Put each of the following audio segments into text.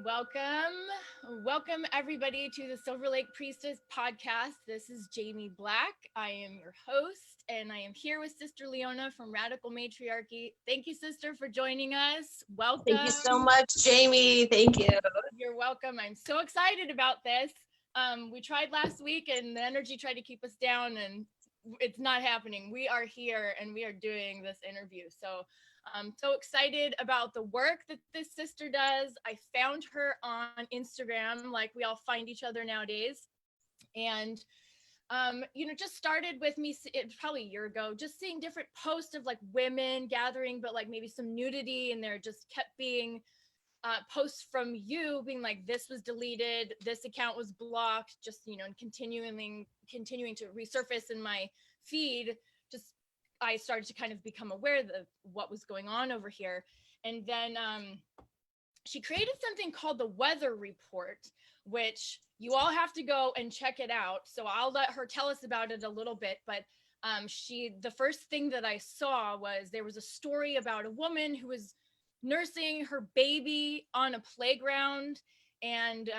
Welcome everybody to the Silverlake Priestess Podcast. This is Jaime Black. I am your host, and I am here with Sister Leona from Radical Matriarchy. Thank you, sister, for joining us. Welcome. Thank you so much, Jaime. Thank you. You're welcome. I'm so excited about this. We tried last week, and the energy tried to keep us down, and it's not happening. We are here, and we are doing this interview. So I'm so excited about the work that this sister does. I found her on Instagram, like we all find each other nowadays. And, just started with me, it was probably a year ago, just seeing different posts of like women gathering, but like maybe some nudity. And there just kept being posts from you being like, this was deleted, this account was blocked, just, and continuing to resurface in my feed. Just I started to kind of become aware of what was going on over here. And then she created something called the weather report, which you all have to go and check it out. So I'll let her tell us about it a little bit. But the first thing that I saw was there was a story about a woman who was nursing her baby on a playground. And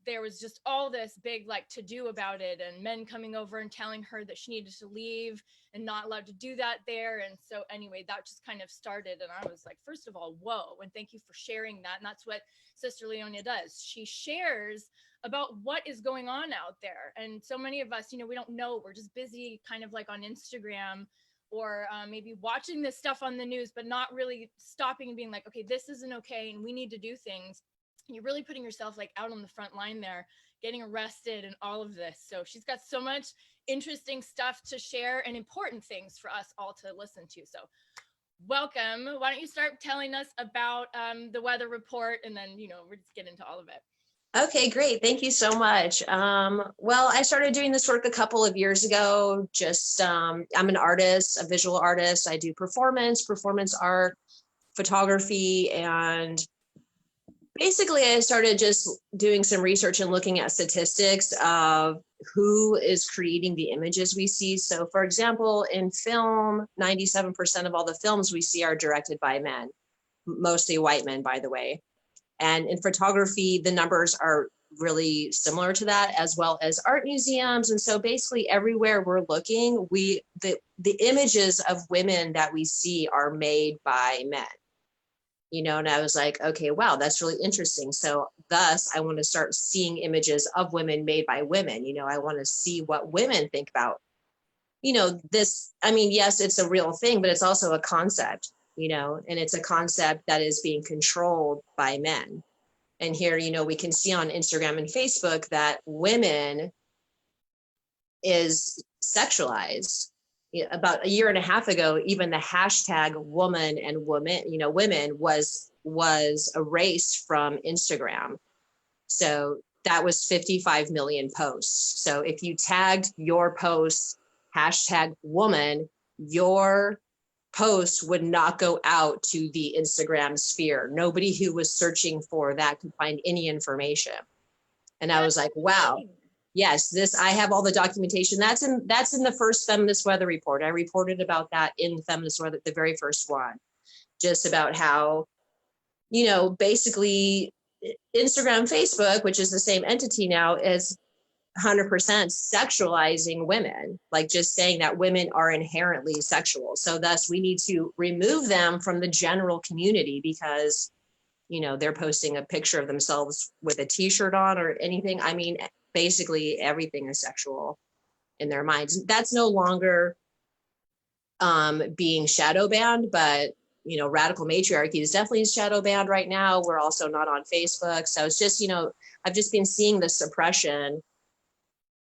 there was just all this big like to do about it, and men coming over and telling her that she needed to leave and not allowed to do that there. And so anyway, that just kind of started, and I was like, first of all, whoa, and thank you for sharing that. And that's what Sister Leona does. She shares about what is going on out there. And so many of us, we don't know. We're just busy kind of like on Instagram or maybe watching this stuff on the news, but not really stopping and being like, okay, this isn't okay, and we need to do things. You're really putting yourself like out on the front line there, getting arrested and all of this. So she's got so much interesting stuff to share and important things for us all to listen to. So welcome. Why don't you start telling us about the weather report, and then, we'll just get into all of it. Okay, great. Thank you so much. Well, I started doing this work a couple of years ago. I'm an artist, a visual artist. I do performance art, photography, and basically, I started just doing some research and looking at statistics of who is creating the images we see. So, for example, in film, 97% of all the films we see are directed by men, mostly white men, by the way. And in photography, the numbers are really similar to that, as well as art museums. And so basically everywhere we're looking, the images of women that we see are made by men. And I was like, okay, wow, that's really interesting. So thus, I want to start seeing images of women made by women. I want to see what women think about, this. I mean, yes, it's a real thing, but it's also a concept, and it's a concept that is being controlled by men. And here, we can see on Instagram and Facebook that women is sexualized. About a year and a half ago, even the hashtag woman and women was erased from Instagram. So that was 55 million posts. So if you tagged your post hashtag woman, your post would not go out to the Instagram sphere. Nobody who was searching for that could find any information. And I was like, wow. Yes, I have all the documentation. That's in the first feminist weather report. I reported about that in feminist weather, the very first one, just about how, basically Instagram, Facebook, which is the same entity now, is 100% sexualizing women, like just saying that women are inherently sexual. So thus we need to remove them from the general community because, they're posting a picture of themselves with a t-shirt on or anything. I mean, basically everything is sexual in their minds. That's no longer being shadow banned, but radical matriarchy is definitely shadow banned right now. We're also not on Facebook. So it's just, I've just been seeing the suppression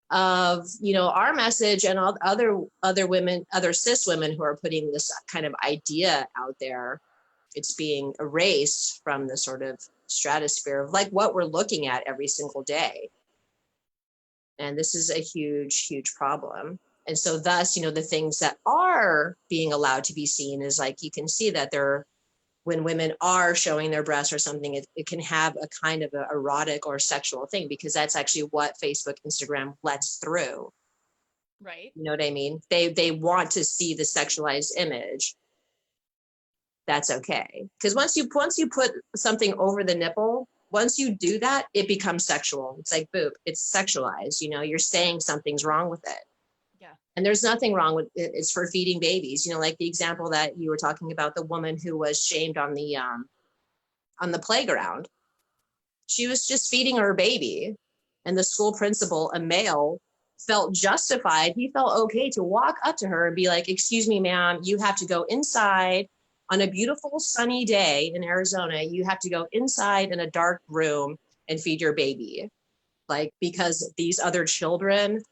of, our message and all other women, other cis women who are putting this kind of idea out there. It's being erased from the sort of stratosphere of like what we're looking at every single day. And this is a huge, huge problem. And so thus, the things that are being allowed to be seen is like, you can see that when women are showing their breasts or something, it can have a kind of a erotic or sexual thing, because that's actually what Facebook, Instagram lets through. Right. You know what I mean? They want to see the sexualized image. That's okay. Because once you put something over the nipple, once you do that, it becomes sexual. It's like, boop, it's sexualized. You know, you're saying something's wrong with it. Yeah. And there's nothing wrong with it. It's for feeding babies. You know, like the example that you were talking about, the woman who was shamed on the playground. She was just feeding her baby. And the school principal, a male, felt justified. He felt okay to walk up to her and be like, excuse me, ma'am, you have to go inside on a beautiful sunny day in Arizona. You have to go inside in a dark room and feed your baby. Like, because these other children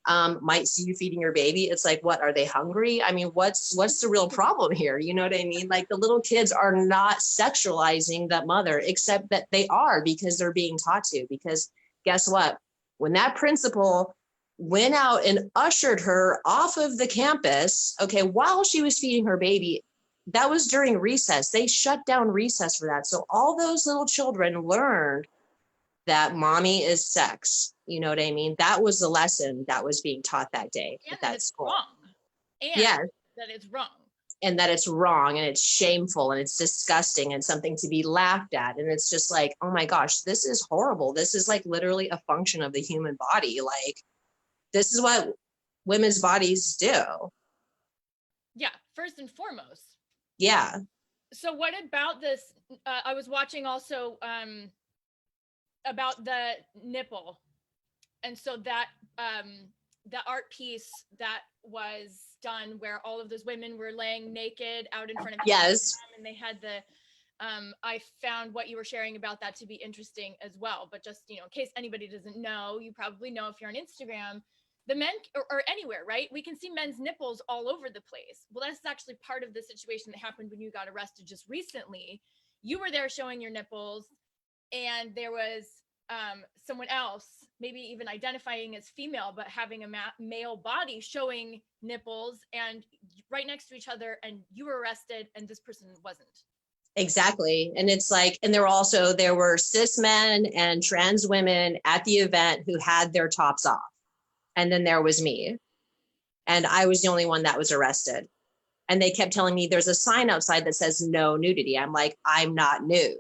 might see you feeding your baby. It's like, what, are they hungry? I mean, what's the real problem here? You know what I mean? Like, the little kids are not sexualizing that mother, except that they are, because they're being taught to. Because guess what? When that principal went out and ushered her off of the campus, okay, while she was feeding her baby, that was during recess. They shut down recess for that. So all those little children learned that mommy is sex. You know what I mean? That was the lesson that was being taught that day And at that it's school. wrong. And Yeah. that it's wrong. And that it's wrong and it's shameful and it's disgusting and something to be laughed at. And it's just like, oh my gosh, this is horrible. This is like literally a function of the human body. Like, this is what women's bodies do. Yeah, first and foremost. Yeah. So what about this? I was watching also about the nipple. And so that the art piece that was done where all of those women were laying naked out in front of Yes. and they had the I found what you were sharing about that to be interesting as well. But just, you know, in case anybody doesn't know, you probably know if you're on Instagram, the men or anywhere, right? We can see men's nipples all over the place. Well, that's actually part of the situation that happened when you got arrested just recently. You were there showing your nipples, and there was someone else, maybe even identifying as female, but having a male body showing nipples and right next to each other, and you were arrested and this person wasn't. Exactly. And it's like, and there were cis men and trans women at the event who had their tops off. And then there was me. And I was the only one that was arrested. And they kept telling me there's a sign outside that says no nudity. I'm like, I'm not nude.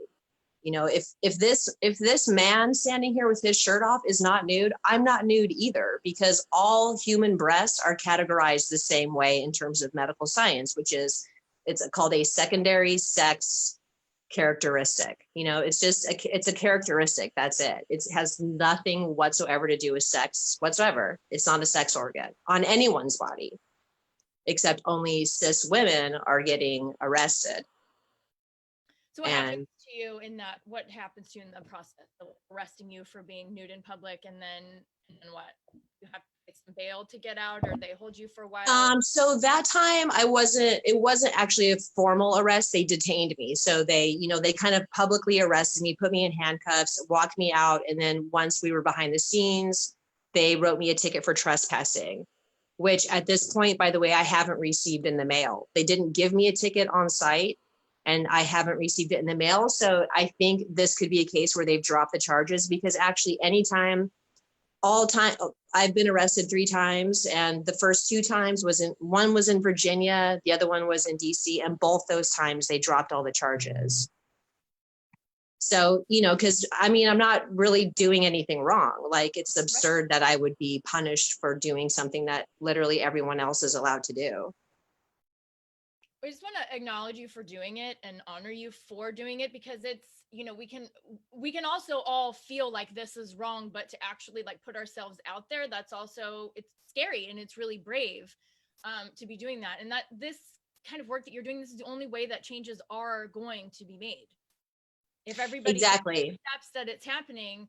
You know, if this man standing here with his shirt off is not nude, I'm not nude either, because all human breasts are categorized the same way in terms of medical science, which is, it's called a secondary sex characteristic. You know, it's just it's a characteristic. That's it. It has nothing whatsoever to do with sex whatsoever. It's not a sex organ on anyone's body, except only cis women are getting arrested. So what happens to you in that? What happens to you in the process of arresting you for being nude in public, and then what? You have to get some bail to get out, or they hold you for a while? So that time it wasn't actually a formal arrest. They detained me. So they kind of publicly arrested me, put me in handcuffs, walked me out. And then once we were behind the scenes, they wrote me a ticket for trespassing, which at this point, by the way, I haven't received in the mail. They didn't give me a ticket on site, and I haven't received it in the mail. So I think this could be a case where they've dropped the charges, because actually I've been arrested 3 times, and the first 2 times one was in Virginia, the other one was in DC, and both those times they dropped all the charges. So, you know, because I mean, I'm not really doing anything wrong. Like, it's absurd that I would be punished for doing something that literally everyone else is allowed to do. I just want to acknowledge you for doing it and honor you for doing it, because it's, you know, we can also all feel like this is wrong, but to actually like put ourselves out there, that's also, it's scary and it's really brave to be doing that. And that this kind of work that you're doing, this is the only way that changes are going to be made. If everybody accepts that it's happening,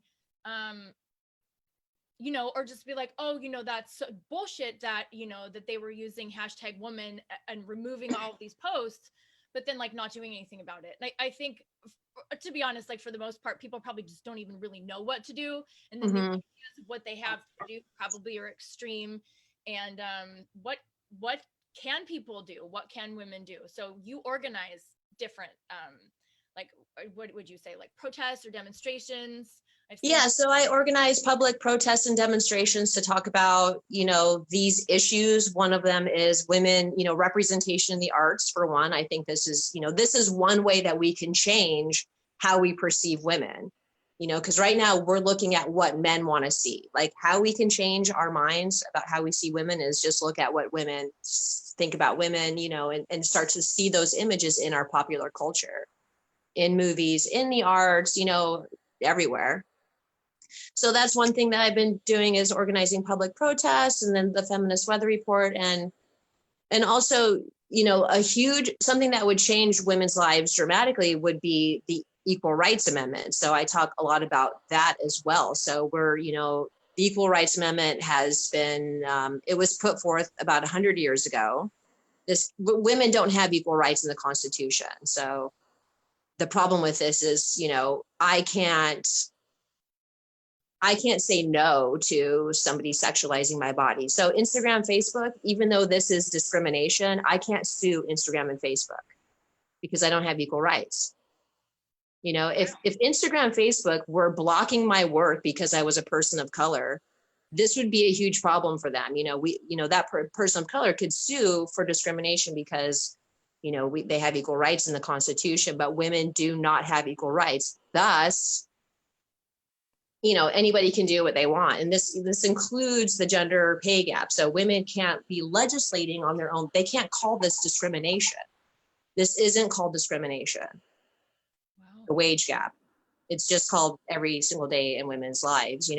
you know, or just be like, oh, you know, that's bullshit that, you know, that they were using #woman and removing all of these posts, but then like not doing anything about it. And I think, to be honest, like for the most part, people probably just don't even really know what to do. And then the ideas of what they have to do probably are extreme. And what can people do? What can women do? So you organize different, like, what would you say, like protests or demonstrations? Yeah, so I organize public protests and demonstrations to talk about, you know, these issues. One of them is women, you know, representation in the arts, for one. I think this is one way that we can change how we perceive women. because right now we're looking at what men want to see. Like how we can change our minds about how we see women is just look at what women think about women, and start to see those images in our popular culture, in movies, in the arts, everywhere. So that's one thing that I've been doing is organizing public protests, and then the feminist weather report, and also, a huge something that would change women's lives dramatically would be the Equal Rights Amendment. So I talk a lot about that as well. So the Equal Rights Amendment has been, it was put forth about 100 years ago. Women don't have equal rights in the Constitution. So the problem with this is, I can't say no to somebody sexualizing my body. So Instagram, Facebook, even though this is discrimination, I can't sue Instagram and Facebook because I don't have equal rights. If Instagram, Facebook were blocking my work because I was a person of color, this would be a huge problem for them. That person of color could sue for discrimination because, they have equal rights in the Constitution, but women do not have equal rights. Thus, anybody can do what they want. And this includes the gender pay gap. So women can't be legislating on their own. They can't call this discrimination. This isn't called discrimination. Wow. The wage gap. It's just called every single day in women's lives,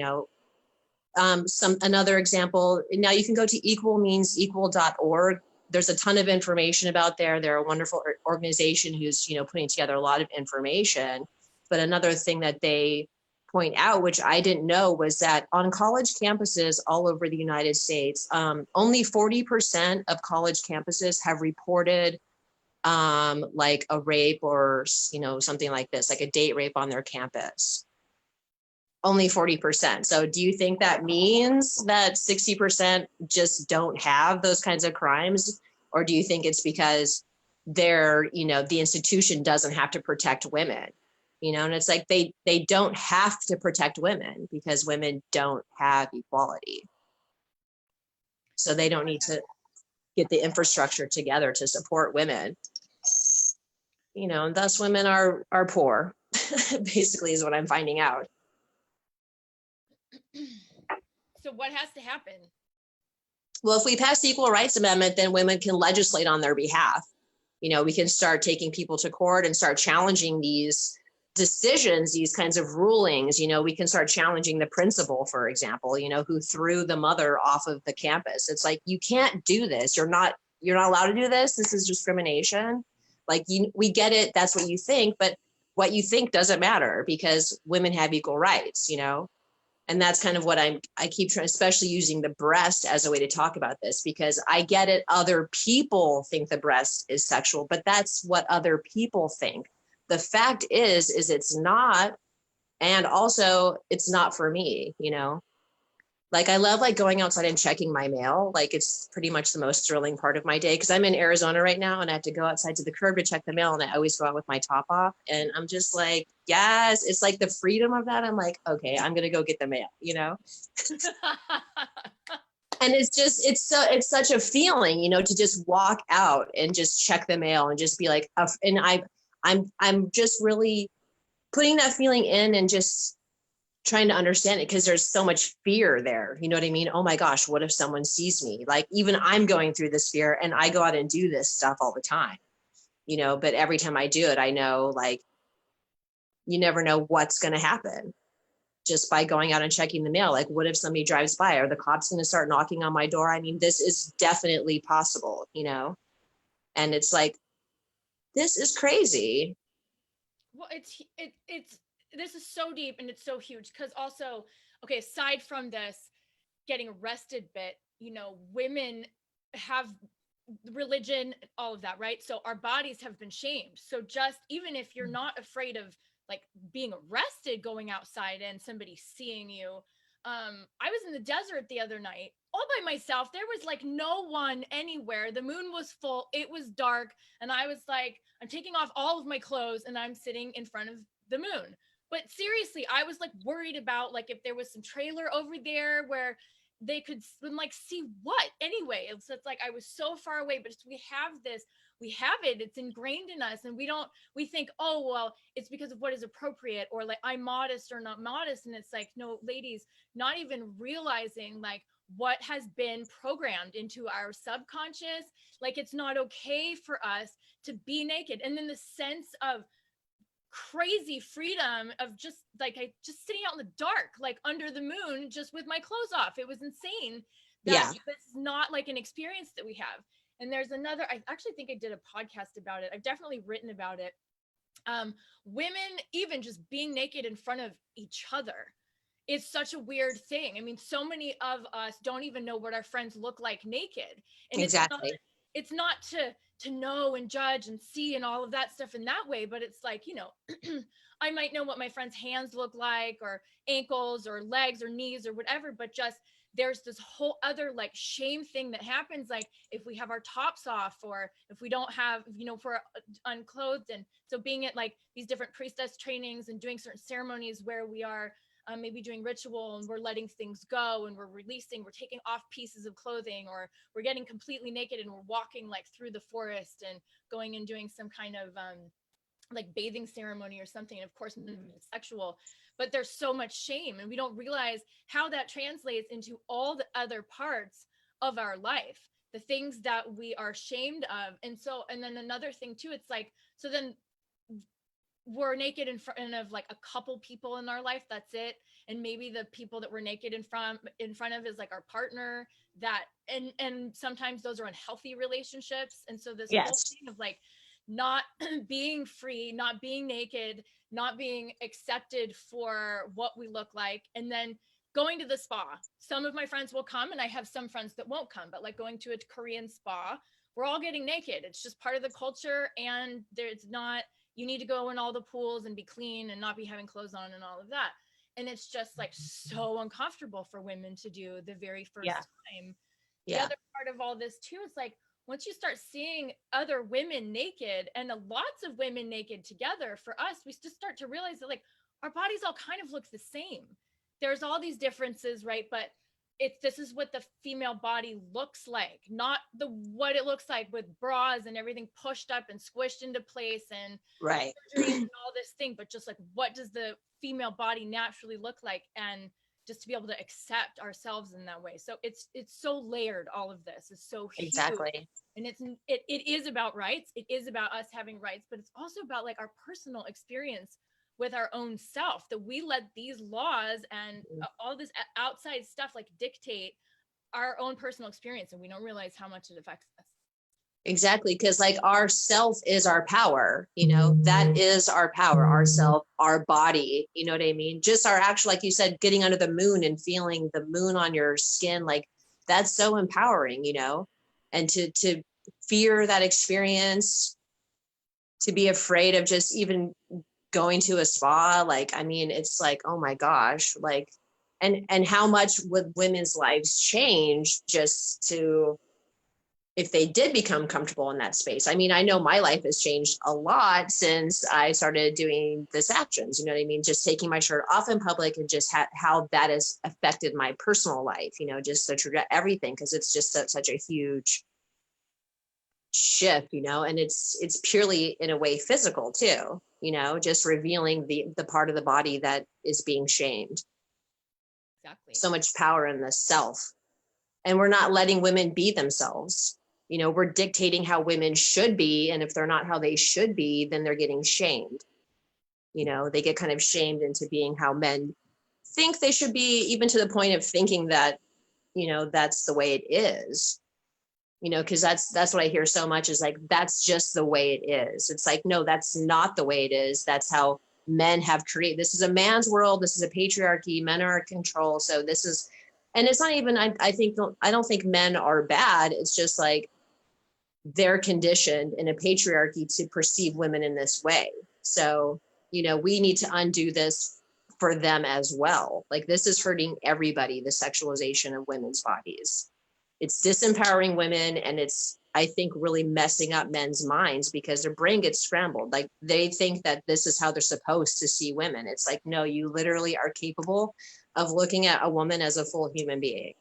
Another example, now you can go to equalmeansequal.org. There's a ton of information about there. They're a wonderful organization who's, putting together a lot of information. But another thing that they point out, which I didn't know, was that on college campuses all over the United States, only 40% of college campuses have reported like a rape or, something like this, like a date rape on their campus. Only 40%. So do you think that means that 60% just don't have those kinds of crimes? Or do you think it's because the institution doesn't have to protect women? And it's like they don't have to protect women because women don't have equality. So they don't need to get the infrastructure together to support women. And thus women are poor, basically, is what I'm finding out. So what has to happen? Well, if we pass the Equal Rights Amendment, then women can legislate on their behalf. We can start taking people to court and start challenging these decisions, these kinds of rulings. We can start challenging the principal, for example, who threw the mother off of the campus. It's like, you can't do this. You're not allowed to do this. This is discrimination. Like, we get it. That's what you think, but what you think doesn't matter because women have equal rights, And that's kind of what I keep trying, especially using the breast as a way to talk about this, because I get it. Other people think the breast is sexual, but that's what other people think. The fact is it's not. And also it's not for me, Like, I love going outside and checking my mail. Like, it's pretty much the most thrilling part of my day because I'm in Arizona right now and I have to go outside to the curb to check the mail. And I always go out with my top off. And I'm just like, yes, it's like the freedom of that. I'm like, okay, I'm going to go get the mail, And it's such a feeling, to just walk out and just check the mail and just be like, and I'm just really putting that feeling in and just trying to understand it because there's so much fear there. You know what I mean? Oh my gosh, what if someone sees me? Like, even I'm going through this fear and I go out and do this stuff all the time, but every time I do it, I know, like, you never know what's going to happen just by going out and checking the mail. Like, what if somebody drives by? Are the cops going to start knocking on my door? I mean, this is definitely possible, and it's like, this is crazy. Well, it's this is so deep and it's so huge because also, okay, aside from this getting arrested bit, women have religion, all of that, right? So our bodies have been shamed. So just even if you're not afraid of like being arrested going outside and somebody seeing you, I was in the desert the other night all by myself. There was like no one anywhere. The moon was full. It was dark. And I was like, I'm taking off all of my clothes and I'm sitting in front of the moon. But seriously, I was like worried about like if there was some trailer over there where they could like see what anyway. It's like I was so far away, but we have it, it's ingrained in us, and we think, oh well, it's because of what is appropriate, or like I'm modest or not modest. And it's like, no, ladies, not even realizing like what has been programmed into our subconscious. Like, it's not okay for us to be naked. And then the sense of crazy freedom of just sitting out in the dark, like under the moon, just with my clothes off. It was insane. It's not like an experience that we have. And there's another, I actually think I did a podcast about it. I've definitely written about it. Women, even just being naked in front of each other, is such a weird thing. I mean, so many of us don't even know what our friends look like naked. And exactly. It's not to know and judge and see and all of that stuff in that way, but it's like, you know, I might know what my friend's hands look like, or ankles or legs or knees or whatever, but just there's this whole other like shame thing that happens, like if we have our tops off, or if we don't have, you know, if we're unclothed. And so being at like these different priestess trainings and doing certain ceremonies where we are maybe doing ritual and we're letting things go and we're releasing, we're taking off pieces of clothing, or we're getting completely naked and we're walking like through the forest and going and doing some kind of like bathing ceremony or something. And of course, it's sexual, but there's so much shame, and we don't realize how that translates into all the other parts of our life, the things that we are shamed of. And then another thing too, it's like, so then we're naked in front of like a couple people in our life, that's it. And maybe the people that we're naked in front of is like our partner, that and sometimes those are unhealthy relationships. And so this whole thing of like not being free, not being naked, not being accepted for what we look like. And then going to the spa, some of my friends will come, and I have some friends that won't come, but like going to a Korean spa, we're all getting naked. It's just part of the culture, and there's not, you need to go in all the pools and be clean and not be having clothes on and all of that. And it's just like so uncomfortable for women to do the very first time. The other part of all this too is like, once you start seeing other women naked, and lots of women naked together, for us, we just start to realize that like our bodies all kind of look the same. There's all these differences, right? But this is what the female body looks like, not what it looks like with bras and everything pushed up and squished into place and surgeries and all this thing, but just like, what does the female body naturally look like? And just to be able to accept ourselves in that way. So it's so layered. All of this is so huge. Exactly. And it is about rights. It is about us having rights, but it's also about like our personal experience with our own self, that we let these laws and all this outside stuff like dictate our own personal experience, and we don't realize how much it affects us. Exactly, because like our self is our power, you know, that is our power, our self, our body, you know what I mean? Just our actual, like you said, getting under the moon and feeling the moon on your skin, like that's so empowering, you know, and to fear that experience, to be afraid of just even going to a spa, like, I mean, it's like, oh my gosh, like, and how much would women's lives change just to, if they did become comfortable in that space. I mean, I know my life has changed a lot since I started doing this actions, you know what I mean? Just taking my shirt off in public, and just how that has affected my personal life, you know, just everything, because it's just such a huge shift, you know, and it's purely in a way physical too, you know, just revealing the part of the body that is being shamed. Exactly. So much power in the self. And we're not letting women be themselves. You know, we're dictating how women should be. And if they're not how they should be, then they're getting shamed. You know, they get kind of shamed into being how men think they should be, even to the point of thinking that, you know, that's the way it is. You know, because that's what I hear so much, is like, that's just the way it is. It's like, no, that's not the way it is. That's how men have created. This is a man's world. This is a patriarchy. Men are in control. So this is, and it's not even, I don't think men are bad. It's just like they're conditioned in a patriarchy to perceive women in this way. So, you know, we need to undo this for them as well. Like, this is hurting everybody, the sexualization of women's bodies. It's disempowering women, and it's, I think, really messing up men's minds, because their brain gets scrambled. Like, they think that this is how they're supposed to see women. It's like, no, you literally are capable of looking at a woman as a full human being.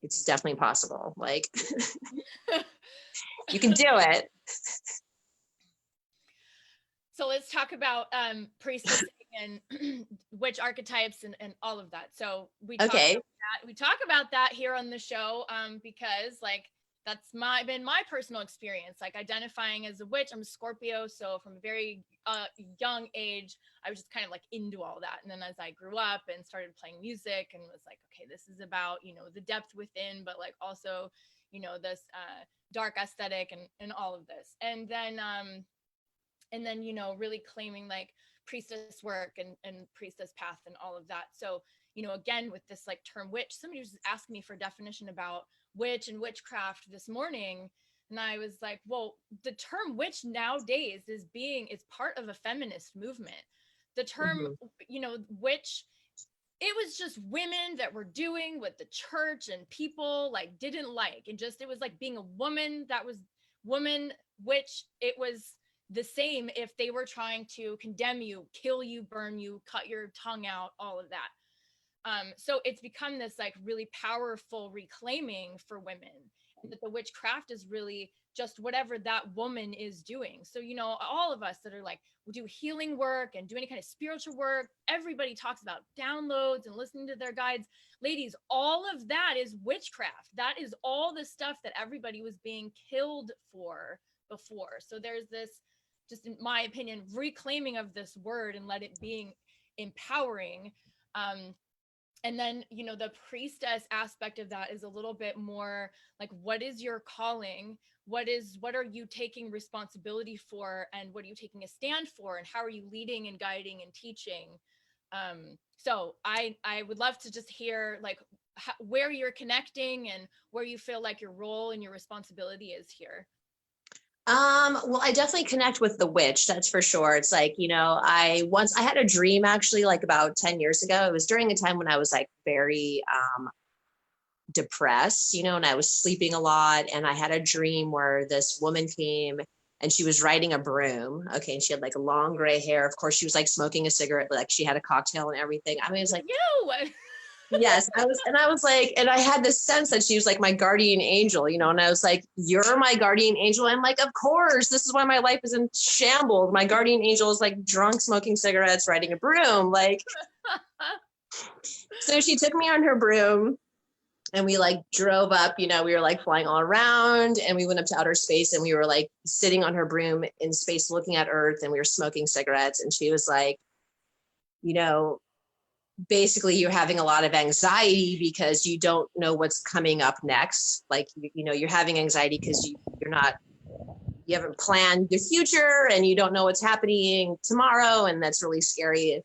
it's definitely possible. Like you can do it. So let's talk about priestess and witch archetypes and all of that. So we talk about that here on the show because like that's been my personal experience, like identifying as a witch. I'm a Scorpio, so from a very young age I was just kind of like into all that. And then as I grew up and started playing music and was like, okay, this is about, you know, the depth within, but like also, you know, this dark aesthetic and all of this. And then, you know, really claiming like priestess work and priestess path and all of that. So, you know, again, with this like term witch, somebody was asking me for a definition about witch and witchcraft this morning. And I was like, well, the term witch nowadays is part of a feminist movement. The term, you know, witch, it was just women that were doing what the church and people like didn't like. And just, it was like being a woman that was woman, witch. It was the same if they were trying to condemn you, kill you, burn you, cut your tongue out, all of that. So it's become this like really powerful reclaiming for women, and that the witchcraft is really just whatever that woman is doing. So, you know, all of us that are like, we do healing work and do any kind of spiritual work. Everybody talks about downloads and listening to their guides. Ladies, all of that is witchcraft. That is all the stuff that everybody was being killed for before. So there's this, just in my opinion, reclaiming of this word and let it being empowering. And then, you know, the priestess aspect of that is a little bit more like, what is your calling? What are you taking responsibility for? And what are you taking a stand for? And how are you leading and guiding and teaching? So I would love to just hear like where you're connecting and where you feel like your role and your responsibility is here. Well, I definitely connect with the witch, that's for sure. It's like, you know, I had a dream actually like about 10 years ago. It was during a time when I was like very depressed, you know, and I was sleeping a lot. And I had a dream where this woman came and she was riding a broom. Okay. And she had like long gray hair. Of course, she was like smoking a cigarette, but like she had a cocktail and everything. I mean, it was like, yes, and I had this sense that she was like my guardian angel, you know, and I was like, you're my guardian angel. I'm like, of course, this is why my life is in shambles. My guardian angel is like drunk, smoking cigarettes, riding a broom. Like, so she took me on her broom and we like drove up, you know, we were like flying all around and we went up to outer space and we were like sitting on her broom in space, looking at Earth, and we were smoking cigarettes. And she was like, you know, basically you're having a lot of anxiety because you don't know what's coming up next. Like, you know, you're having anxiety because you haven't planned your future and you don't know what's happening tomorrow. And that's really scary.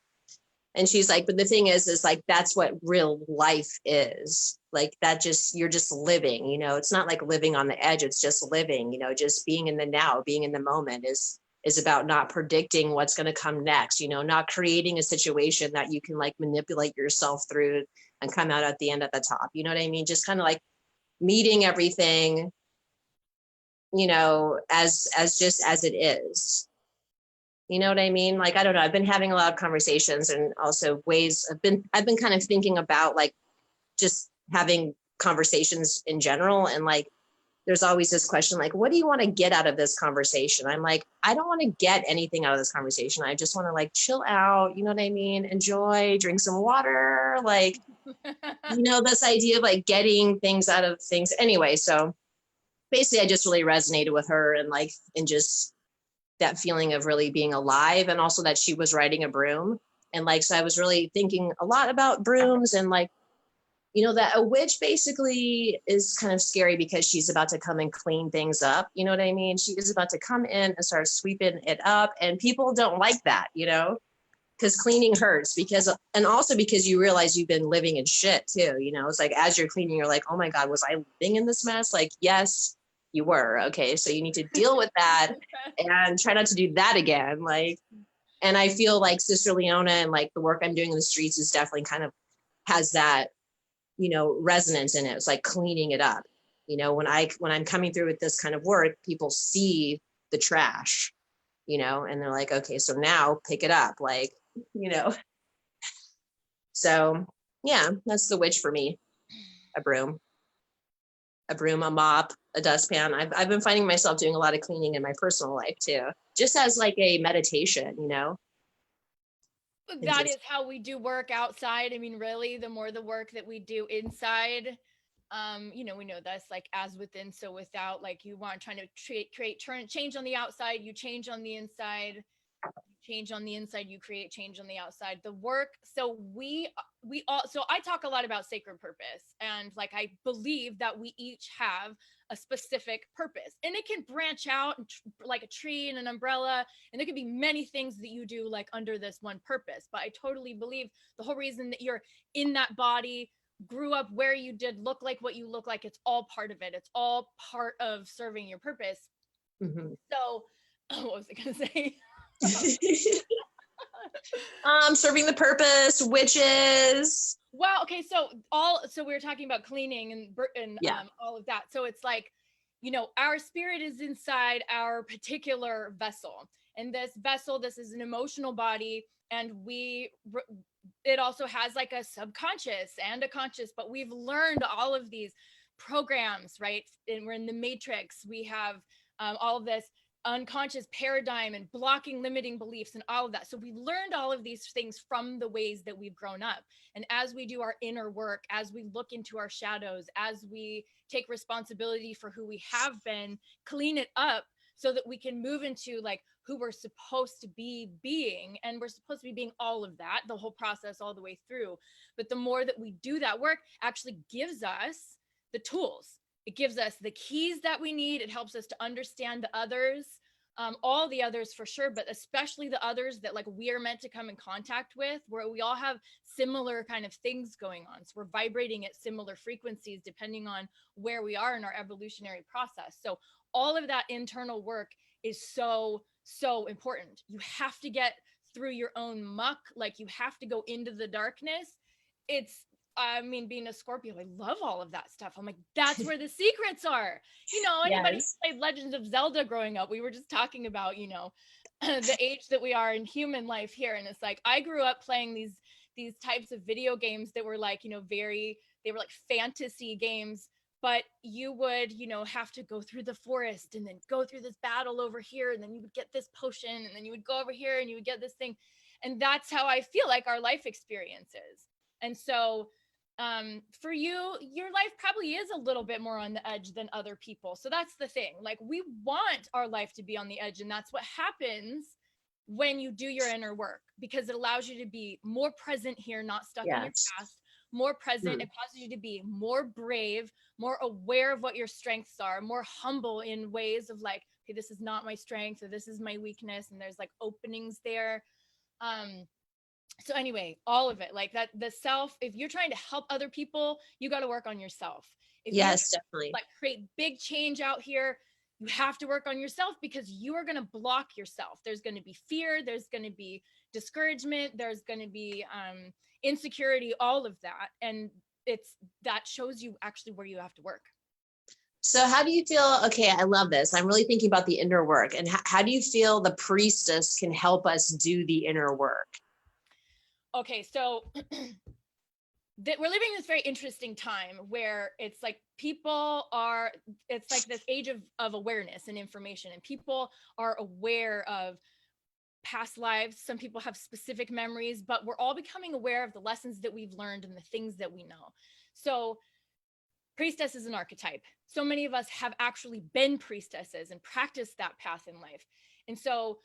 And she's like, but the thing is like, that's what real life is. Like that you're just living, you know, it's not like living on the edge. It's just living, you know, just being in the now, being in the moment is about not predicting what's going to come next, you know, not creating a situation that you can like manipulate yourself through and come out at the end at the top. You know what I mean? Just kind of like meeting everything, you know, as it is. You know what I mean? Like, I don't know. I've been having a lot of conversations and also I've been kind of thinking about like just having conversations in general. And like, there's always this question, like, what do you want to get out of this conversation? I'm like, I don't want to get anything out of this conversation. I just want to like chill out. You know what I mean? Enjoy, drink some water. Like, you know, this idea of like getting things out of things. Anyway, so basically I just really resonated with her and like, and just that feeling of really being alive, and also that she was riding a broom. And like, so I was really thinking a lot about brooms and like, you know, that a witch basically is kind of scary because she's about to come and clean things up. You know what I mean? She is about to come in and start sweeping it up. And people don't like that, you know, because cleaning hurts and also because you realize you've been living in shit too. You know, it's like, as you're cleaning, you're like, oh my God, was I living in this mess? Like, yes, you were. Okay. So you need to deal with that and try not to do that again. Like, and I feel like Sister Leona and like the work I'm doing in the streets is definitely kind of has that, you know, resonance in it. It's like cleaning it up. You know, when I'm coming through with this kind of work, people see the trash, you know, and they're like, okay, so now pick it up. Like, you know, so yeah, that's the witch for me, a broom. a broom, a mop, a dustpan. I've been finding myself doing a lot of cleaning in my personal life too, just as like a meditation, you know. That is how we do work outside. I mean, really, the more the work that we do inside, you know, we know this, like as within, so without. Like you want trying to create change on the outside, you change on the inside. Change on the inside, you create change on the outside. The work, so we all, so I talk a lot about sacred purpose, and like I believe that we each have a specific purpose, and it can branch out like a tree and an umbrella, and there could be many things that you do like under this one purpose. But I totally believe the whole reason that you're in that body, grew up where you did, look like what you look like, it's all part of it. It's all part of serving your purpose. Mm-hmm. So what was I gonna say? Serving the purpose, witches. Well, okay, so we were talking about cleaning and all of that. So it's like, you know, our spirit is inside our particular vessel, and this vessel, this is an emotional body, and it also has like a subconscious and a conscious, but we've learned all of these programs, right? And we're in the matrix. We have all of this unconscious paradigm and blocking limiting beliefs and all of that. So we learned all of these things from the ways that we've grown up. And as we do our inner work, as we look into our shadows, as we take responsibility for who we have been, clean it up so that we can move into like who we're supposed to be being. And we're supposed to be being all of that, the whole process all the way through. But the more that we do that work, actually gives us the tools. It gives us the keys that we need. It helps us to understand the others, all the others for sure, but especially the others that like we are meant to come in contact with, where we all have similar kind of things going on. So we're vibrating at similar frequencies depending on where we are in our evolutionary process. So all of that internal work is so, so important. You have to get through your own muck. Like you have to go into the darkness. I mean, being a Scorpio, I love all of that stuff. I'm like, that's where the secrets are. You know, anybody who played Legends of Zelda growing up, we were just talking about, you know, the age that we are in human life here. And it's like, I grew up playing these types of video games that were like, you know, they were like fantasy games, but you would, you know, have to go through the forest and then go through this battle over here. And then you would get this potion, and then you would go over here and you would get this thing. And that's how I feel like our life experience is. And so, for you, your life probably is a little bit more on the edge than other people. So that's the thing. Like we want our life to be on the edge, and that's what happens when you do your inner work, because it allows you to be more present here, not stuck in your past, more present. It causes you to be more brave, more aware of what your strengths are, more humble in ways of like, okay, this is not my strength, or this is my weakness. And there's like openings there. So anyway, all of it, like that, the self, if you're trying to help other people, you got to work on yourself. If definitely. Like create big change out here, you have to work on yourself, because you are going to block yourself. There's going to be fear. There's going to be discouragement. There's going to be insecurity, all of that. And that shows you actually where you have to work. So how do you feel? Okay, I love this. I'm really thinking about the inner work. And how do you feel the priestess can help us do the inner work? Okay, so we're living in this very interesting time where it's like it's like this age of awareness and information, and people are aware of past lives. Some people have specific memories, but we're all becoming aware of the lessons that we've learned and the things that we know. So priestess is an archetype. So many of us have actually been priestesses and practiced that path in life. And so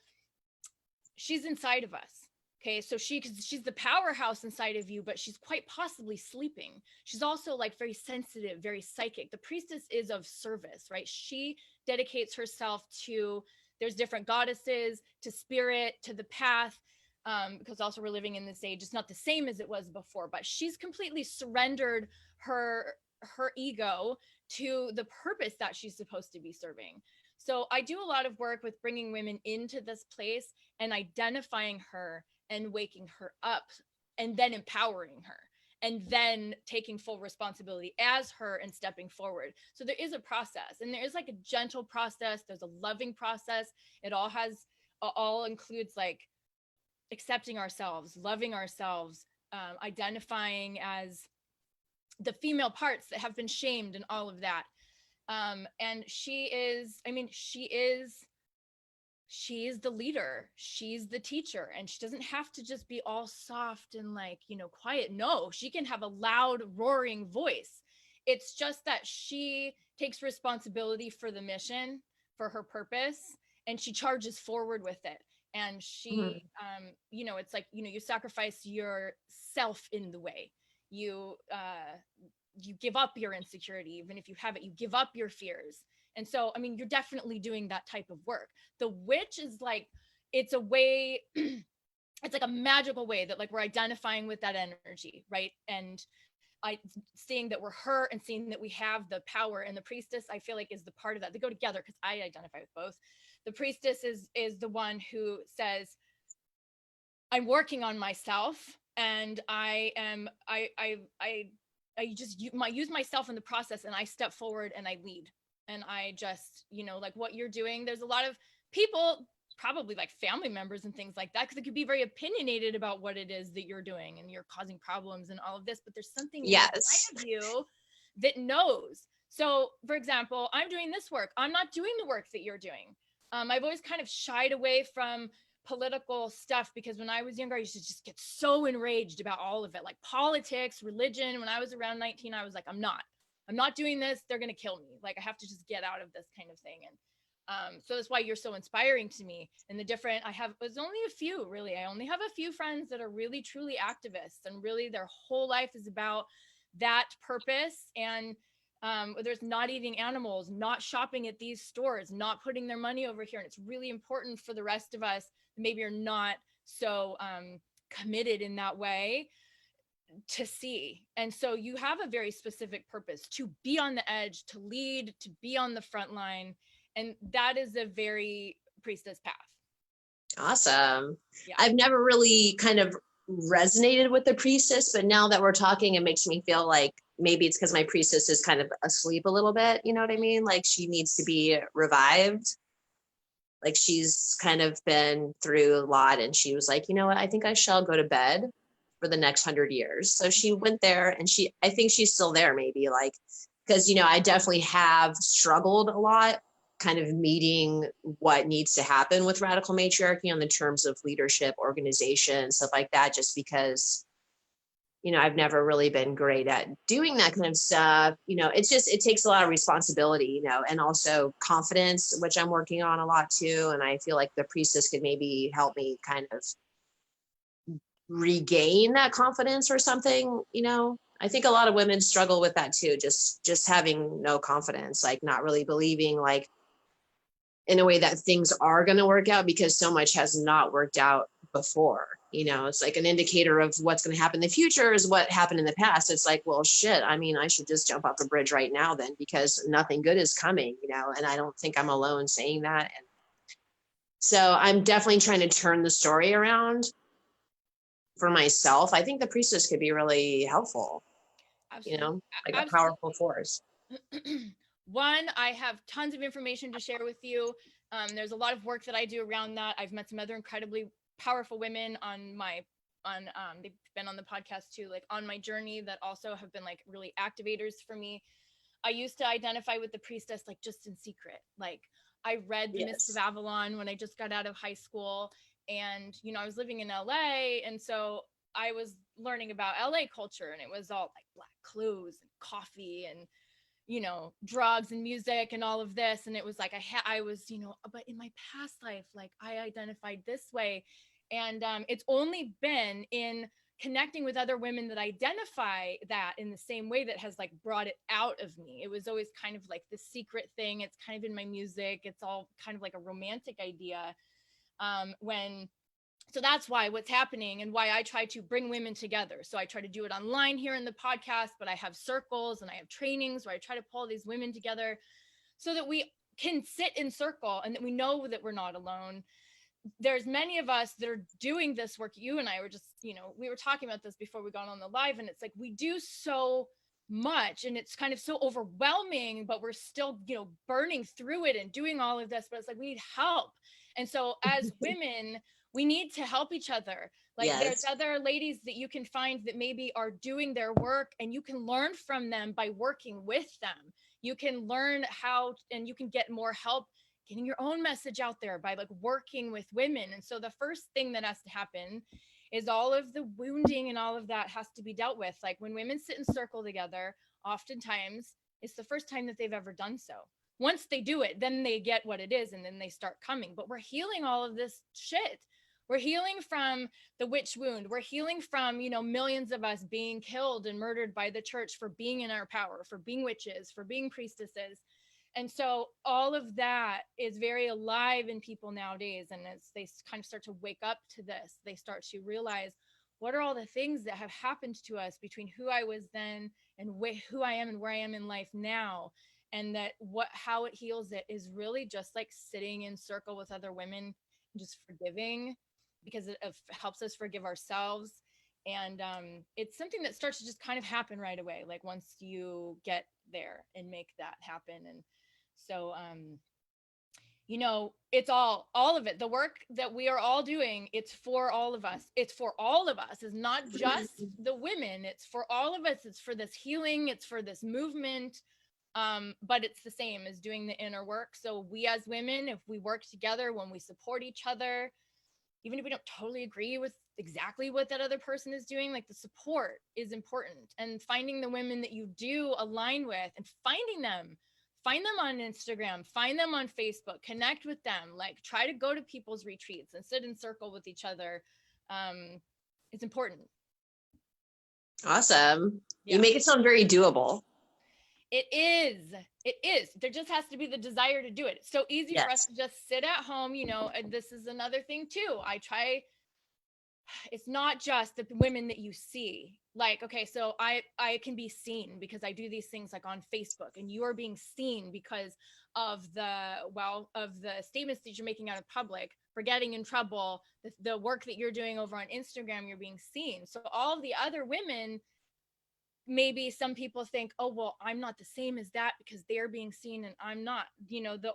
she's inside of us. Okay, so she's the powerhouse inside of you, but she's quite possibly sleeping. She's also like very sensitive, very psychic. The priestess is of service, right? She dedicates herself to, there's different goddesses, to spirit, to the path, because also we're living in this age. It's not the same as it was before, but she's completely surrendered her ego to the purpose that she's supposed to be serving. So I do a lot of work with bringing women into this place and identifying her and waking her up, and then empowering her, and then taking full responsibility as her and stepping forward. So there is a process, and there is like a gentle process. There's a loving process. It all includes like accepting ourselves, loving ourselves, identifying as the female parts that have been shamed, and all of that. And she is, I mean, she's the leader, she's the teacher, and she doesn't have to just be all soft and like, you know, quiet. No, she can have a loud roaring voice. It's just that she takes responsibility for the mission, for her purpose, and she charges forward with it. And Mhm. she you know, it's like, you know, you sacrifice yourself in the way. You give up your insecurity, even if you have it, you give up your fears. And so, I mean, you're definitely doing that type of work. The witch is like, it's a way, it's like a magical way that like we're identifying with that energy, right? And I seeing that we're her and seeing that we have the power, and the priestess, I feel like, is the part of that. They go together because I identify with both. The priestess is the one who says, I'm working on myself, and I just use myself in the process, and I step forward and I lead, and I just, you know, like what you're doing. There's a lot of people, probably like family members and things like that, because it could be very opinionated about what it is that you're doing, and you're causing problems and all of this, but there's something Yes. inside of you that knows. So for example, I'm doing this work, I'm not doing the work that you're doing. I've always kind of shied away from political stuff because when I was younger, I used to just get so enraged about all of it, like politics, religion. When I was around 19, I was like, I'm not doing this. They're going to kill me. Like, I have to just get out of this kind of thing. And so that's why you're so inspiring to me. And the different, there's only a few, really. I only have a few friends that are really, truly activists, and really their whole life is about that purpose. And whether it's not eating animals, not shopping at these stores, not putting their money over here. And it's really important for the rest of us that maybe are not so committed in that way to see. And so you have a very specific purpose to be on the edge, to lead, to be on the front line. And that is a very priestess path. Awesome. Yeah. I've never really kind of resonated with the priestess, but now that we're talking, it makes me feel like maybe it's because my priestess is kind of asleep a little bit. You know what I mean? Like she needs to be revived. Like she's kind of been through a lot, and she was like, you know what? I think I shall go to bed for the next 100 years. So she went there, and I think she's still there, maybe, like, because, you know, I definitely have struggled a lot kind of meeting what needs to happen with radical matriarchy on the terms of leadership, organization, stuff like that, just because, you know, I've never really been great at doing that kind of stuff. You know, it's just, it takes a lot of responsibility, you know, and also confidence, which I'm working on a lot too. And I feel like the priestess could maybe help me kind of regain that confidence or something, you know. I think a lot of women struggle with that too, just having no confidence, like not really believing, like, in a way that things are going to work out, because so much has not worked out before. You know, it's like an indicator of what's going to happen in the future is what happened in the past. It's like, well, shit, I mean, I should just jump off the bridge right now then, because nothing good is coming, you know. And I don't think I'm alone saying that. And so I'm definitely trying to turn the story around for myself. I think the priestess could be really helpful, you Absolutely. know, like a Absolutely. powerful force. One, I have tons of information to share with you. There's a lot of work that I do around that. I've met some other incredibly powerful women they've been on the podcast too, like on my journey, that also have been like really activators for me. I used to identify with the priestess like just in secret. Like I read The Mist of Yes. Avalon when I just got out of high school, and you know, I was living in LA, and so I was learning about LA culture, and it was all like black clothes and coffee and, you know, drugs and music and all of this. And it was like I was, you know, but in my past life, like I identified this way. And it's only been in connecting with other women that identify that in the same way that has like brought it out of me. It was always kind of like the secret thing. It's kind of in my music. It's all kind of like a romantic idea. When So that's why what's happening, and why I try to bring women together. So I try to do it online here in the podcast, but I have circles and I have trainings where I try to pull these women together so that we can sit in circle and that we know that we're not alone. There's many of us that are doing this work. You and I were just, you know, we were talking about this before we got on the live, and it's like we do so much and it's kind of so overwhelming, but we're still, you know, burning through it and doing all of this, but it's like we need help. And so as women, we need to help each other. Like there's Yes. other ladies that you can find that maybe are doing their work, and you can learn from them by working with them. You can learn how, and you can get more help getting your own message out there by like working with women. And so the first thing that has to happen is all of the wounding and all of that has to be dealt with. Like when women sit in circle together, oftentimes it's the first time that they've ever done so. Once they do it, then they get what it is, and then they start coming. But we're healing all of this shit. We're healing from the witch wound. We're healing from, you know, millions of us being killed and murdered by the church for being in our power, for being witches, for being priestesses. And so all of that is very alive in people nowadays. And as they kind of start to wake up to this, they start to realize, what are all the things that have happened to us between who I was then and who I am and where I am in life now? And that how it heals it is really just like sitting in circle with other women and just forgiving, because it helps us forgive ourselves. And it's something that starts to just kind of happen right away, like once you get there and make that happen. And so you know, it's all of it, the work that we are all doing, it's for all of us. It's for all of us. It's not just the women, it's for all of us. It's for this healing, it's for this movement. But it's the same as doing the inner work. So we as women, if we work together, when we support each other, even if we don't totally agree with exactly what that other person is doing, like the support is important. And finding the women that you do align with and find them on Instagram, find them on Facebook, connect with them, like try to go to people's retreats and sit in circle with each other. It's important. Awesome. Yeah. You make it sound very doable. It is. There just has to be the desire to do it. It's so easy for us to just sit at home, you know, and this is another thing too. It's not just the women that you see. Like, okay, so I can be seen because I do these things like on Facebook, and you are being seen because of the statements that you're making out in public for getting in trouble, the work that you're doing over on Instagram, you're being seen. So all of the other women, maybe some people think, oh, well, I'm not the same as that because they're being seen and I'm not, you know, the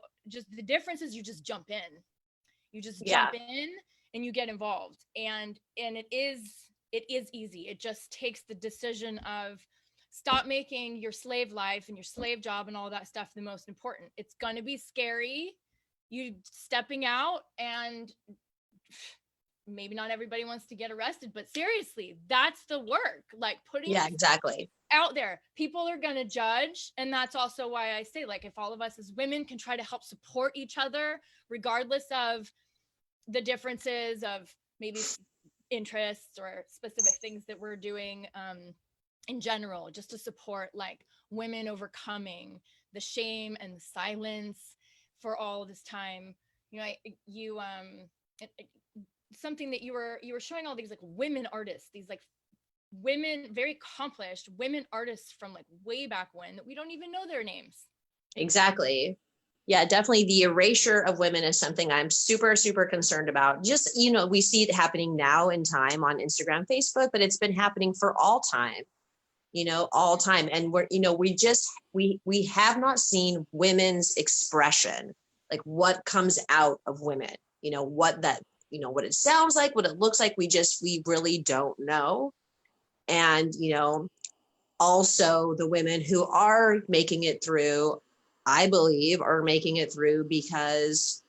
difference is you just jump in, jump in and you get involved. And it is easy. It just takes the decision of stop making your slave life and your slave job and all that stuff the most important. It's going to be scary, you stepping out, and maybe not everybody wants to get arrested, but seriously, that's the work, like putting exactly out there. People are going to judge. And that's also why I say, like, if all of us as women can try to help support each other, regardless of the differences of maybe interests or specific things that we're doing in general, just to support like women overcoming the shame and the silence for all this time. You know, something that you were showing all these like women artists, these like women, very accomplished women artists from like way back when that we don't even know their names. Exactly. Yeah, definitely the erasure of women is something I'm super, super concerned about. Just, you know, we see it happening now in time on Instagram, Facebook, but it's been happening for all time, you know, all time. And we're, you know, we have not seen women's expression, like what comes out of women, you know, what it sounds like, what it looks like. We really don't know. And, you know, also the women who are making it through, I believe, are making it through because,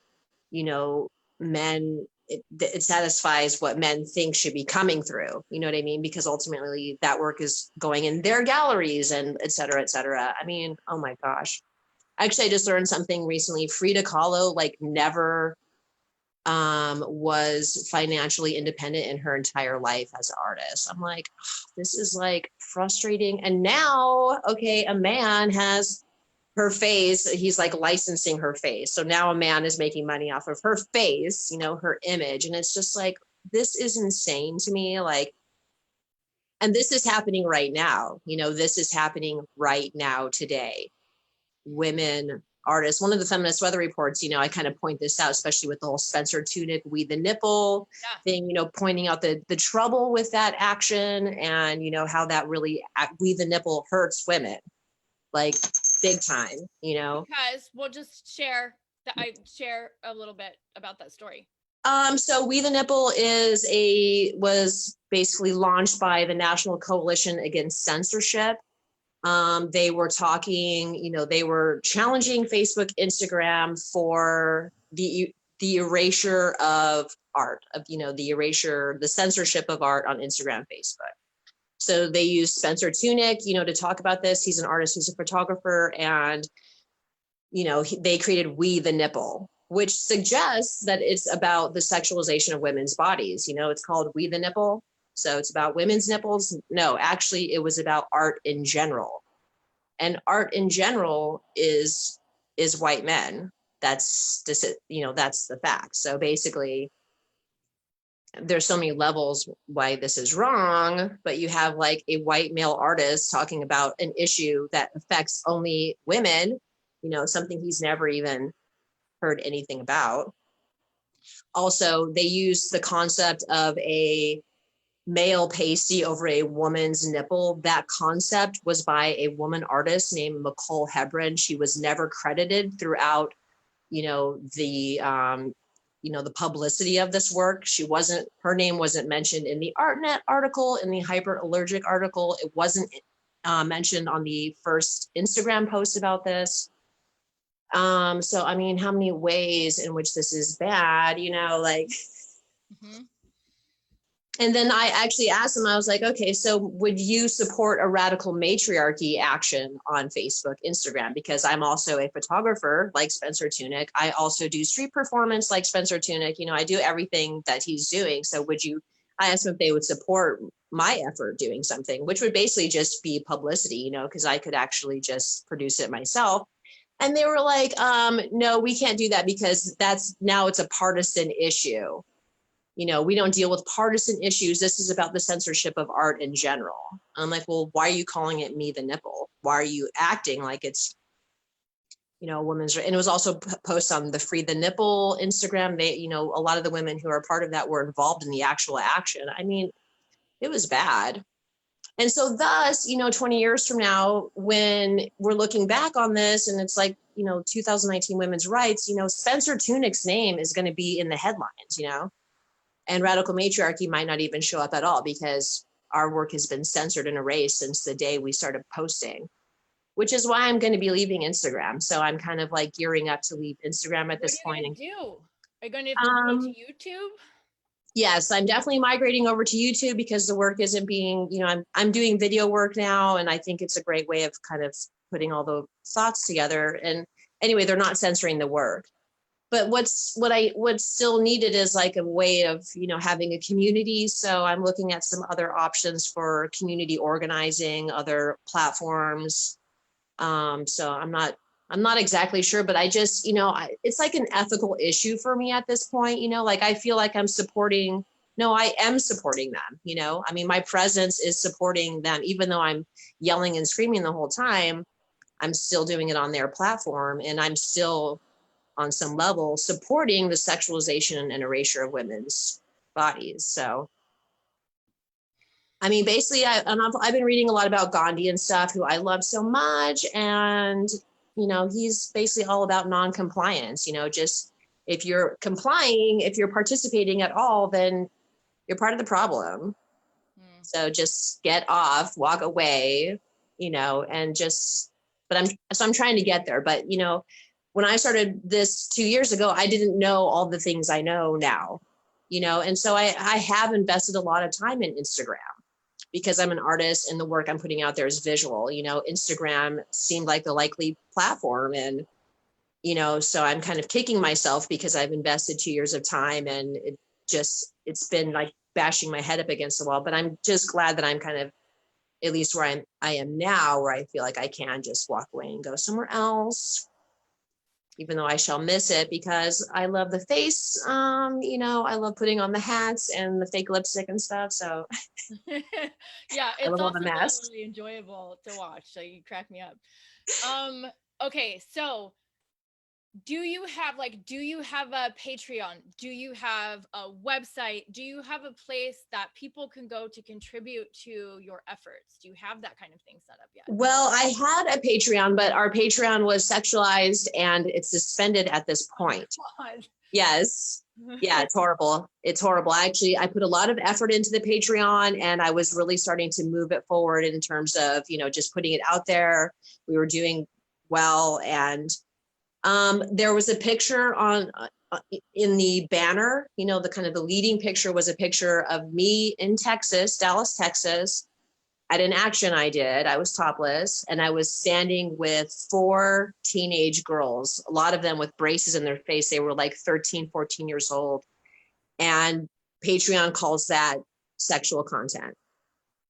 you know, men, it satisfies what men think should be coming through. You know what I mean? Because ultimately that work is going in their galleries and et cetera, et cetera. I mean, oh my gosh. Actually, I just learned something recently. Rqadical like never was financially independent in her entire life as an artist. I'm like, oh, this is like frustrating. And now, okay, a man has her face, he's like licensing her face. So now a man is making money off of her face, you know, her image. And it's just like, this is insane to me. Like, and this is happening right now. You know, this is happening right now today. Women artists, one of the feminist weather reports, you know, I kind of point this out, especially with the whole Spencer Tunick, We the Nipple thing, you know, pointing out the trouble with that action and, you know, how that really, We the Nipple hurts women, like big time, you know. Because we'll just share a little bit about that story. So We the Nipple was basically launched by the National Coalition Against Censorship. They were talking, they were challenging Facebook, Instagram for the erasure of art, of, the censorship of art on Instagram, Facebook. So they used Spencer Tunick, to talk about this. He's an artist who's a photographer, and, they created We the Nipple, which suggests that it's about the sexualization of women's bodies. It's called We the Nipple. So it's about women's nipples. No, actually, it was about art in general. And art in general is white men. That's the fact. So basically, there's so many levels why this is wrong, but you have like a white male artist talking about an issue that affects only women, something he's never even heard anything about. Also, they use the concept of a male pasty over a woman's nipple. That concept was by a woman artist named Nicole Hebron. She was never credited throughout, the publicity of this work. Her name wasn't mentioned in the ArtNet article, in the Hyperallergic article. It wasn't mentioned on the first Instagram post about this. So, I mean, how many ways in which this is bad, Mm-hmm. And then I actually asked him, I was like, okay, so would you support a radical matriarchy action on Facebook, Instagram? Because I'm also a photographer like Spencer Tunick. I also do street performance like Spencer Tunick. I do everything that he's doing. So I asked him if they would support my effort doing something, which would basically just be publicity, because I could actually just produce it myself. And they were like, no, we can't do that because it's a partisan issue. We don't deal with partisan issues. This is about the censorship of art in general. I'm like, well, why are you calling it Me the Nipple? Why are you acting like it's, a woman's right? And it was also posts on the Free the Nipple Instagram. They, a lot of the women who are part of that were involved in the actual action. I mean, it was bad. And so thus, 20 years from now, when we're looking back on this and it's like, 2019 women's rights, Spencer Tunick's name is going to be in the headlines, and radical matriarchy might not even show up at all because our work has been censored and erased since the day we started posting, which is why I'm going to be leaving Instagram. So I'm kind of like gearing up to leave Instagram at this point. What are you going to do? Are you going to have to go to YouTube? Yes, I'm definitely migrating over to YouTube because the work isn't being, I'm doing video work now. And I think it's a great way of kind of putting all the thoughts together. And anyway, they're not censoring the work. But what's still needed is like a way of, having a community. So I'm looking at some other options for community organizing, other platforms. So I'm not exactly sure, but I just, it's like an ethical issue for me at this point, like I feel like I am supporting them, I mean, my presence is supporting them, even though I'm yelling and screaming the whole time, I'm still doing it on their platform. And I'm still on some level supporting the sexualization and erasure of women's bodies. So, I mean, basically I've been reading a lot about Gandhi and stuff, who I love so much. And, he's basically all about non-compliance, just if you're complying, if you're participating at all, then you're part of the problem. So just get off, walk away, and I'm trying to get there. But, when I started this 2 years ago, I didn't know all the things I know now, and so I have invested a lot of time in Instagram because I'm an artist and the work I'm putting out there is visual. Instagram seemed like the likely platform. And, so I'm kind of kicking myself because I've invested 2 years of time and it's been like bashing my head up against the wall. But I'm just glad that I'm kind of at least where I am now, where I feel like I can just walk away and go somewhere else. Even though I shall miss it because I love the face, I love putting on the hats and the fake lipstick and stuff. So yeah, it's also really enjoyable to watch. So you crack me up. Okay, so do you have a Patreon? Do you have a website? Do you have a place that people can go to contribute to your efforts? Do you have that kind of thing set up yet? Well, I had a Patreon, but our Patreon was sexualized and it's suspended at this point. God. Yes. Yeah, it's horrible. It's horrible. Actually, I put a lot of effort into the Patreon, and I was really starting to move it forward in terms of, just putting it out there. We were doing well. And there was a picture in the banner, the kind of the leading picture was a picture of me in Texas, Dallas, Texas, at an action I did. I was topless, and I was standing with 4 teenage girls, a lot of them with braces in their face. They were like 13, 14 years old. And Patreon calls that sexual content.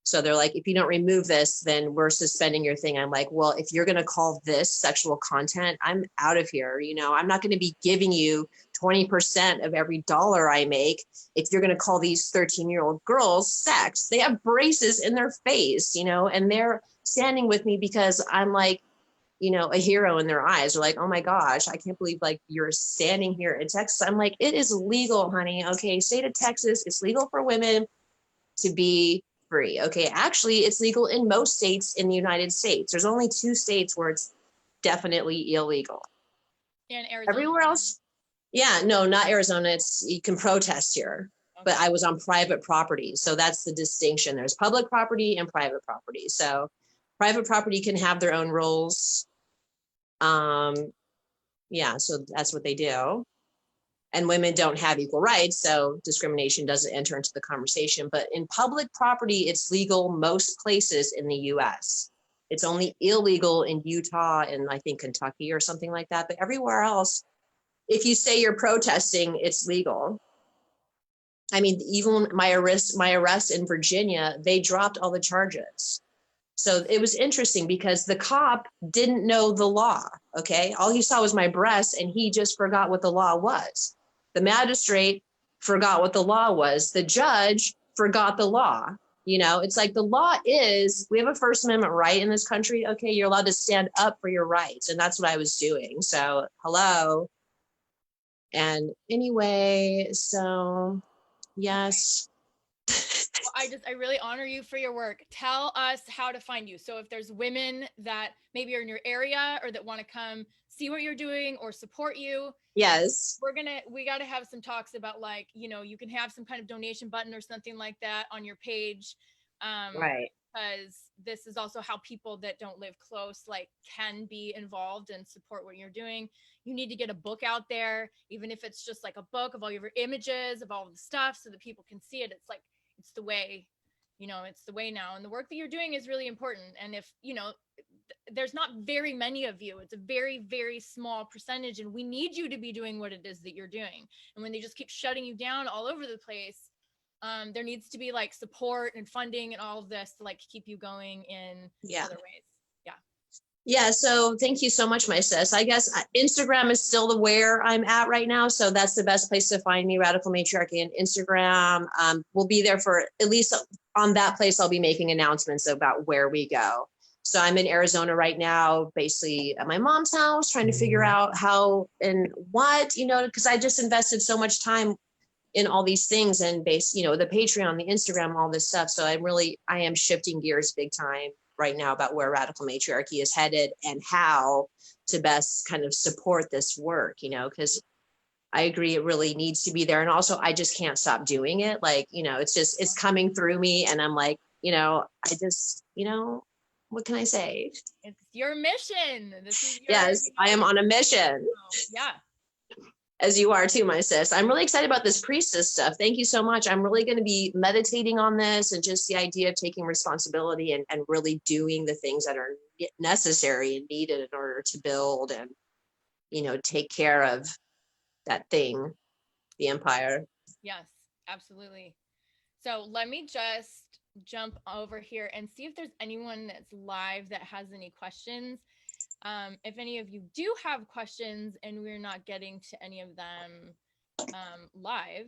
So they're like, if you don't remove this, then we're suspending your thing. I'm like, well, if you're going to call this sexual content, I'm out of here. I'm not going to be giving you 20% of every dollar I make. If you're going to call these 13-year-old girls sex, they have braces in their face, and they're standing with me because I'm like, a hero in their eyes. They're like, oh my gosh, I can't believe like you're standing here in Texas. I'm like, it is legal, honey. Okay. State of Texas, it's legal for women to be free. Okay. Actually, it's legal in most states in the United States. There's only 2 states where it's definitely illegal. And Arizona. Everywhere else. Yeah, no, not Arizona. You can protest here, okay. But I was on private property. So that's the distinction. There's public property and private property. So private property can have their own rules. Yeah, so that's what they do. And women don't have equal rights, so discrimination doesn't enter into the conversation. But in public property, it's legal most places in the US. It's only illegal in Utah and I think Kentucky or something like that. But everywhere else, if you say you're protesting, it's legal. I mean, even my arrest in Virginia, they dropped all the charges. So it was interesting because the cop didn't know the law, okay? All he saw was my breasts, and he just forgot what the law was. The magistrate forgot what the law was. The judge forgot the law. It's like the law is, we have a First Amendment right in this country. Okay, you're allowed to stand up for your rights. And that's what I was doing. So, hello. And anyway, so yes. Well, I really honor you for your work. Tell us how to find you. So if there's women that maybe are in your area or that want to come see what you're doing or support you. Yes. We got to have some talks about like, you can have some kind of donation button or something like that on your page. Right. Because this is also how people that don't live close, like, can be involved and support what you're doing. You need to get a book out there, even if it's just like a book of all your images of all the stuff so that people can see it. It's like, it's the way, it's the way now. And the work that you're doing is really important. And if, there's not very many of you, it's a very, very small percentage. And we need you to be doing what it is that you're doing. And when they just keep shutting you down all over the place, there needs to be like support and funding and all of this to like keep you going in other ways. Yeah, so thank you so much, my sis. I guess Instagram is still where I'm at right now. So that's the best place to find me, Radical Matriarchy and Instagram. We'll be there for at least on that place. I'll be making announcements about where we go. So I'm in Arizona right now, basically at my mom's house, trying to figure out how and what, because I just invested so much time in all these things and the Patreon, the Instagram, all this stuff. So I am shifting gears big time right now about where Radical Matriarchy is headed and how to best kind of support this work, because I agree it really needs to be there. And also I just can't stop doing it. Like, it's coming through me and I'm like, I just, what can I say? It's your mission. Yes, I am on a mission. Yeah. As you are too, my sis. I'm really excited about this priestess stuff. Thank you so much. I'm really going to be meditating on this and just the idea of taking responsibility and really doing the things that are necessary and needed in order to build and, take care of that thing, the empire. Yes, absolutely. So let me just jump over here and see if there's anyone that's live that has any questions. If any of you do have questions and we're not getting to any of them live,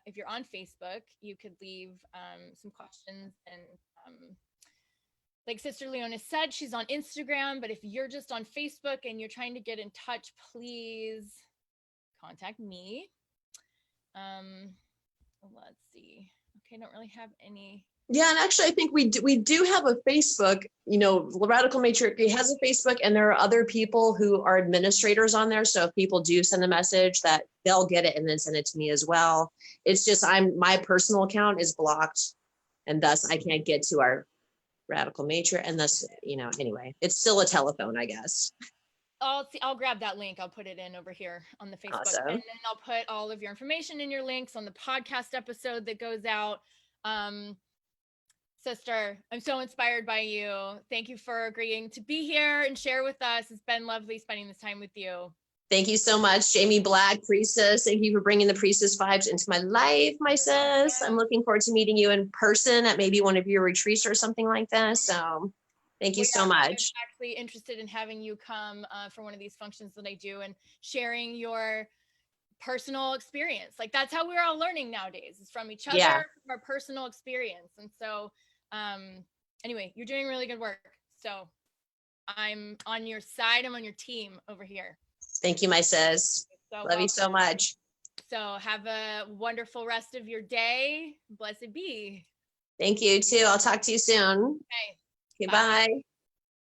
if you're on Facebook, you could leave some questions. And like Sister Leona said, she's on Instagram, but if you're just on Facebook and you're trying to get in touch, please contact me. Let's let's see. Okay, I don't really have any. Yeah, and actually, I think we do have a Facebook. You know, Radical Matriarchy has a Facebook, and there are other people who are administrators on there. So if people do send a message, that they'll get it and then send it to me as well. It's just my personal account is blocked, and thus I can't get to our Radical Matriarch, and thus, you know, anyway, it's still a telephone, I guess. I'll grab that link. I'll put it in over here on the Facebook, Awesome. and then I'll put all of your information in your links on the podcast episode that goes out. Sister, I'm so inspired by you. Thank you for agreeing to be here and share with us. It's been lovely spending this time with you. Thank you so much, Jaime Black, Priestess. Thank you for bringing the Priestess vibes into my life, my sis. I'm looking forward to meeting you in person at maybe one of your retreats or something like that. So thank you so much. I'm actually interested in having you come for one of these functions that I do and sharing your personal experience. Like, that's how we're all learning nowadays, is from each other, from our personal experience. And so anyway, you're doing really good work. So I'm on your side. I'm on your team over here. Thank you, my sis. Love you so much. So have a wonderful rest of your day. Blessed be. Thank you too. I'll talk to you soon. Okay. Okay, bye.